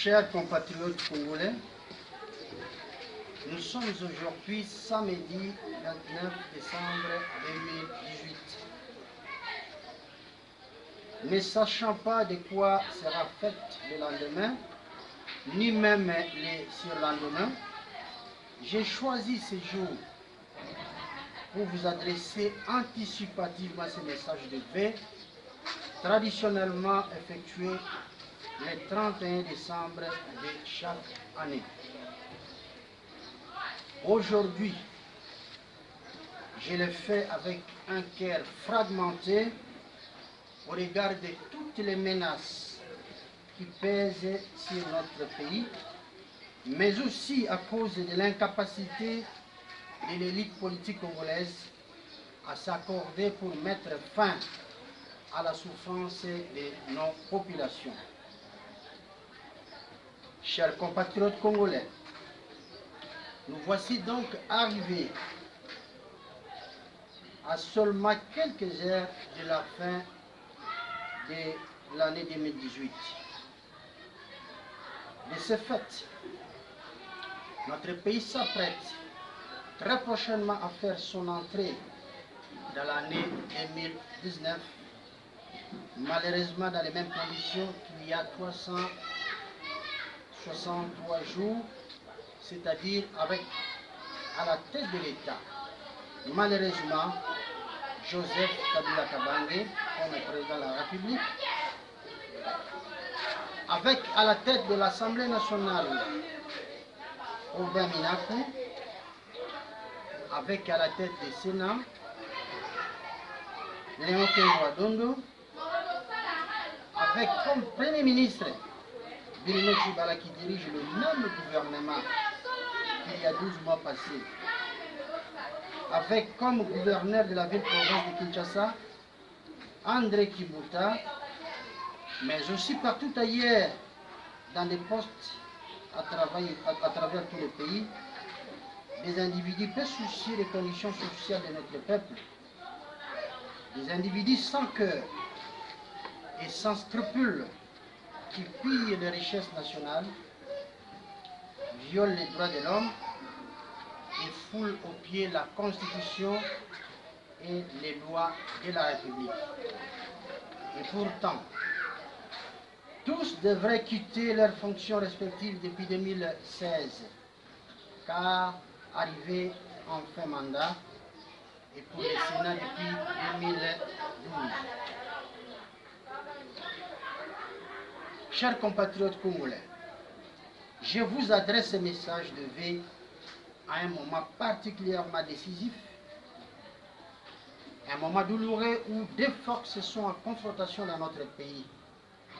Chers compatriotes congolais, nous sommes aujourd'hui samedi 29 décembre 2018. Ne sachant pas de quoi sera fait le lendemain, ni même les surlendemains, j'ai choisi ce jour pour vous adresser anticipativement ce message de paix, traditionnellement effectué le 31 décembre de chaque année. Aujourd'hui, je le fais avec un cœur fragmenté au regard de toutes les menaces qui pèsent sur notre pays, mais aussi à cause de l'incapacité de l'élite politique congolaise à s'accorder pour mettre fin à la souffrance de nos populations. Chers compatriotes congolais, nous voici donc arrivés à seulement quelques heures de la fin de l'année 2018. De ce fait, notre pays s'apprête très prochainement à faire son entrée dans l'année 2019, malheureusement dans les mêmes conditions qu'il y a 363 jours, c'est-à-dire avec à la tête de l'État, malheureusement, Joseph Kabila Kabange, comme président de la République, avec à la tête de l'Assemblée nationale, Aubin Minakou, avec à la tête du Sénat, Léon Kengoa Dondo, avec comme Premier ministre Bruno Tshibala qui dirige le même gouvernement qu'il y a 12 mois passés, avec comme gouverneur de la ville-province de Kinshasa, André Kibuta, mais aussi partout ailleurs, dans des postes à travers tout le pays, des individus peu soucieux des conditions sociales de notre peuple, des individus sans cœur et sans scrupules qui pillent les richesses nationales, violent les droits de l'homme et foulent aux pieds la Constitution et les lois de la République. Et pourtant, tous devraient quitter leurs fonctions respectives depuis 2016, car arrivés en fin mandat, et pour le Sénat depuis 2012. Chers compatriotes congolais, je vous adresse ce message de vœux à un moment particulièrement décisif, un moment douloureux où deux forces sont en confrontation dans notre pays,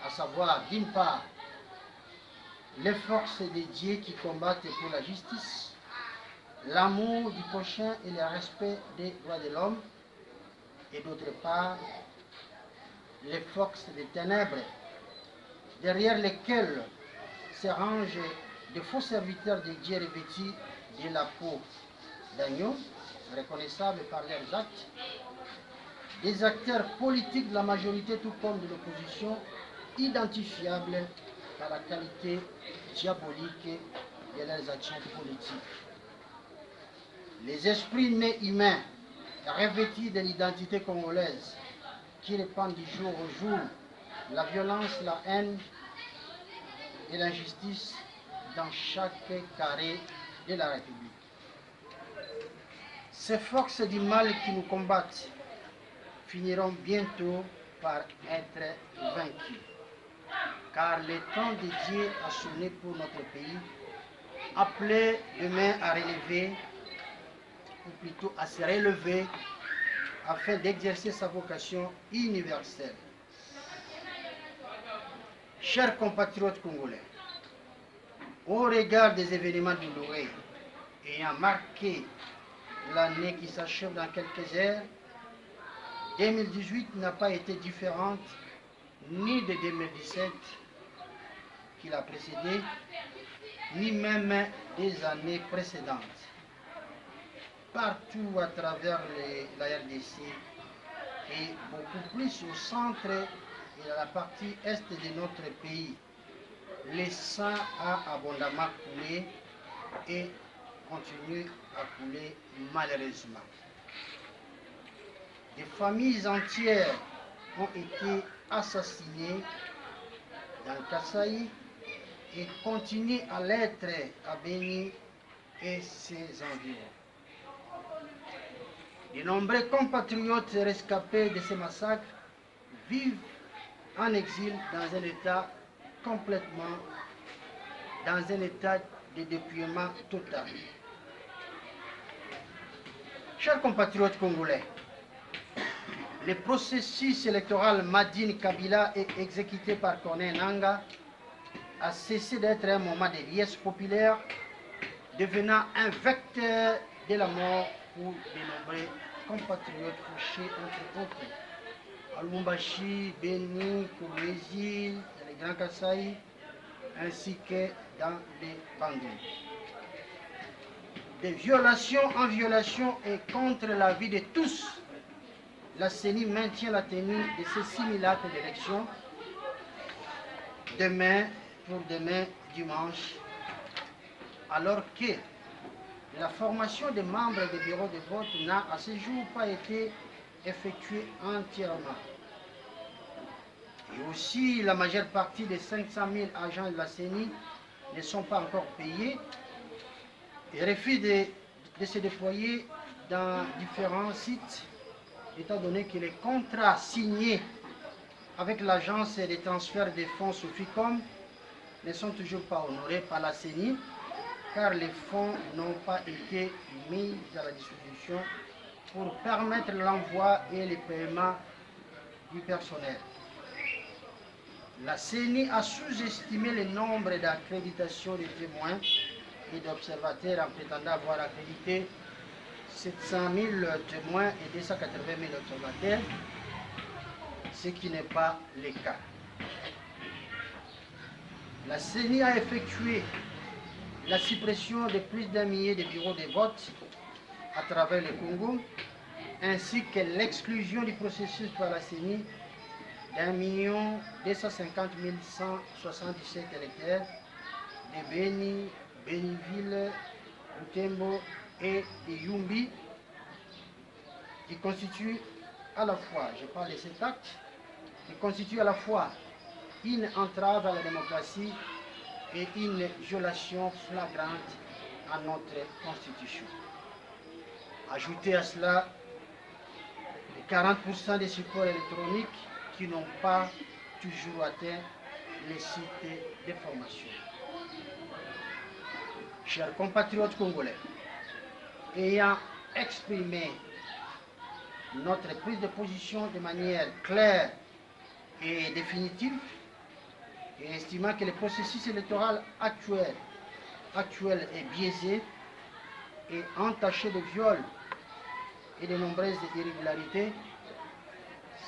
à savoir d'une part les forces dédiées qui combattent pour la justice, l'amour du prochain et le respect des droits de l'homme, et d'autre part les forces des ténèbres, derrière lesquelles se rangent de faux serviteurs de Dieu revêtus de la peau d'agneau, reconnaissables par leurs actes, des acteurs politiques de la majorité tout comme de l'opposition, identifiables par la qualité diabolique de leurs actions politiques. Les esprits nés humains, revêtus de l'identité congolaise, qui répandent du jour au jour la violence, la haine et l'injustice dans chaque carré de la République. Ces forces du mal qui nous combattent finiront bientôt par être vaincues, car le temps de Dieu a sonné pour notre pays, appelé demain à relever, ou plutôt à se relever, afin d'exercer sa vocation universelle. Chers compatriotes congolais, au regard des événements douloureux ayant marqué l'année qui s'achève dans quelques heures, 2018 n'a pas été différente ni de 2017 qui l'a précédé, ni même des années précédentes. Partout à travers la RDC et beaucoup plus au centre et à la partie est de notre pays, le sang a abondamment coulé et continue à couler malheureusement. Des familles entières ont été assassinées dans le Kasaï et continuent à l'être à Beni et ses environs. De nombreux compatriotes rescapés de ces massacres vivent en exil dans un état de dépouillement total. Chers compatriotes congolais, le processus électoral Madine Kabila et exécuté par Corneille Nangaa a cessé d'être un moment de liesse populaire, devenant un vecteur de la mort pour de nombreux compatriotes couchés entre autres à Lubumbashi, Beni, Kolwezi, dans les Grands Kasaï, ainsi que dans les Bandundu. De violation en violation et contre la vie de tous, la CENI maintient la tenue de ces simulacres d'élection pour demain dimanche, alors que la formation des membres des bureaux de vote n'a à ce jour pas été effectuée entièrement. Et aussi, la majeure partie des 500 000 agents de la CENI ne sont pas encore payés et refusent de se déployer dans différents sites, étant donné que les contrats signés avec l'agence de transfert des fonds Soficom ne sont toujours pas honorés par la CENI, car les fonds n'ont pas été mis à la disposition pour permettre l'envoi et le paiement du personnel. La CENI a sous-estimé le nombre d'accréditations de témoins et d'observateurs en prétendant avoir accrédité 700 000 témoins et 280 000 observateurs, ce qui n'est pas le cas. La CENI a effectué la suppression de plus d'1 millier de bureaux de vote à travers le Congo, ainsi que l'exclusion du processus par la CENI d'1 250 177 électeurs de Beni, Beniville, Butembo et de Yumbi, qui constituent à la fois, je parle de cet acte, qui constitue à la fois une entrave à la démocratie et une violation flagrante à notre Constitution. Ajoutez à cela les 40% des supports électroniques qui n'ont pas toujours atteint les sites de formation. Chers compatriotes congolais, ayant exprimé notre prise de position de manière claire et définitive, et estimant que le processus électoral actuel est biaisé et entaché de viols et de nombreuses irrégularités,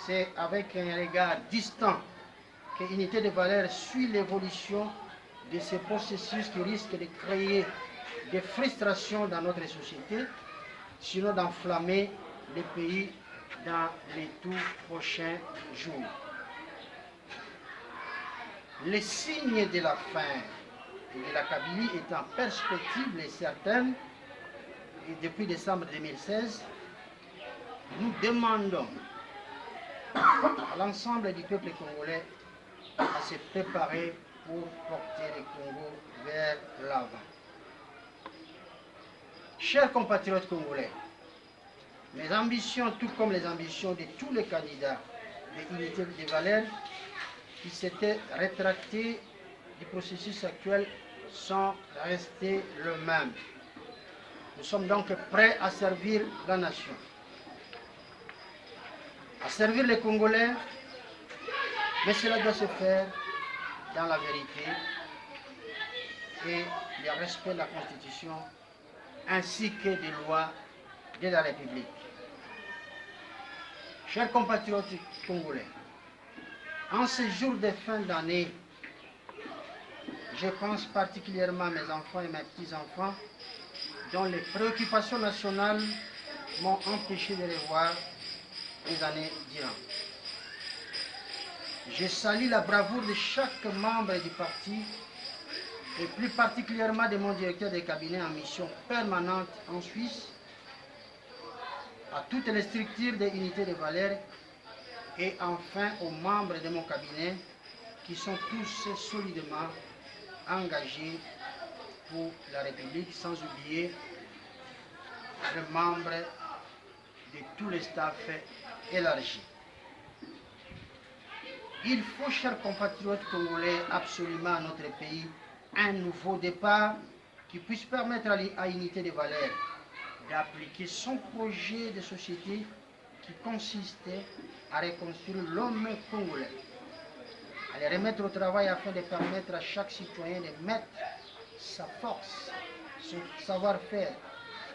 c'est avec un regard distant que Unité de Valeurs suit l'évolution de ces processus qui risquent de créer des frustrations dans notre société, sinon d'enflammer le pays dans les tout prochains jours. Les signes de la fin de la Kabylie étant perspectives et certaines, et depuis décembre 2016, nous demandons à l'ensemble du peuple congolais à se préparer pour porter le Congo vers l'avant. Chers compatriotes congolais, mes ambitions, tout comme les ambitions de tous les candidats de l'Unité des Valeurs qui s'étaient rétractés du processus actuel, sont restées les mêmes. Nous sommes donc prêts à servir la nation, à servir les Congolais, mais cela doit se faire dans la vérité et le respect de la Constitution ainsi que des lois de la République. Chers compatriotes congolais, en ce jour de fin d'année, je pense particulièrement à mes enfants et mes petits-enfants dont les préoccupations nationales m'ont empêché de les voir des années durant. Je salue la bravoure de chaque membre du parti et plus particulièrement de mon directeur de cabinet en mission permanente en Suisse, à toutes les structures des unités de valeur et enfin aux membres de mon cabinet qui sont tous solidement engagés pour la République, sans oublier les membres de tous les staffs élargis. Il faut, chers compatriotes congolais, absolument à notre pays, un nouveau départ qui puisse permettre à l'unité des valeurs d'appliquer son projet de société qui consistait à reconstruire l'homme congolais, à les remettre au travail afin de permettre à chaque citoyen de mettre sa force, son savoir-faire,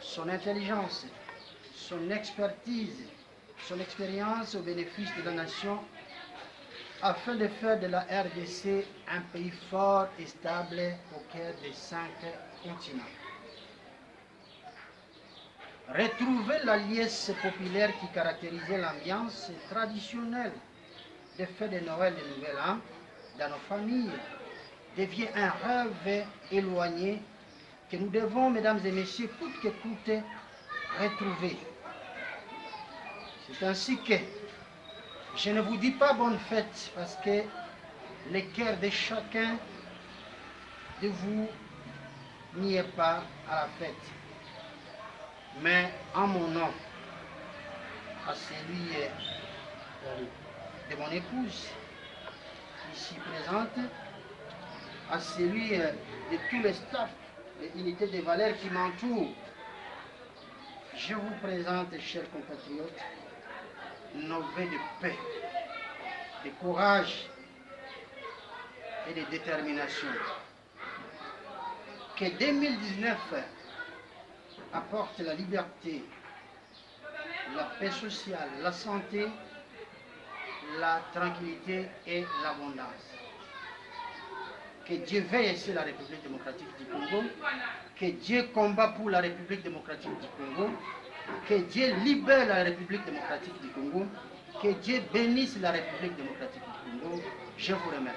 son intelligence, son expertise, son expérience au bénéfice de la nation, afin de faire de la RDC un pays fort et stable au cœur des 5 continents. Retrouver la liesse populaire qui caractérisait l'ambiance traditionnelle des fêtes de Noël et de Nouvel An dans nos familles devient un rêve éloigné que nous devons, mesdames et messieurs, coûte que coûte, retrouver. C'est ainsi que je ne vous dis pas bonne fête parce que le cœur de chacun de vous n'y est pas à la fête. Mais en mon nom, à celui de mon épouse, ici présente, à celui de tous les staffs et unités de valeurs qui m'entourent, je vous présente, chers compatriotes, nos vœux de paix, de courage et de détermination. Que 2019 apporte la liberté, la paix sociale, la santé, la tranquillité et l'abondance. Que Dieu veille sur la République démocratique du Congo, que Dieu combat pour la République démocratique du Congo, que Dieu libère la République démocratique du Congo, que Dieu bénisse la République démocratique du Congo. Je vous remercie.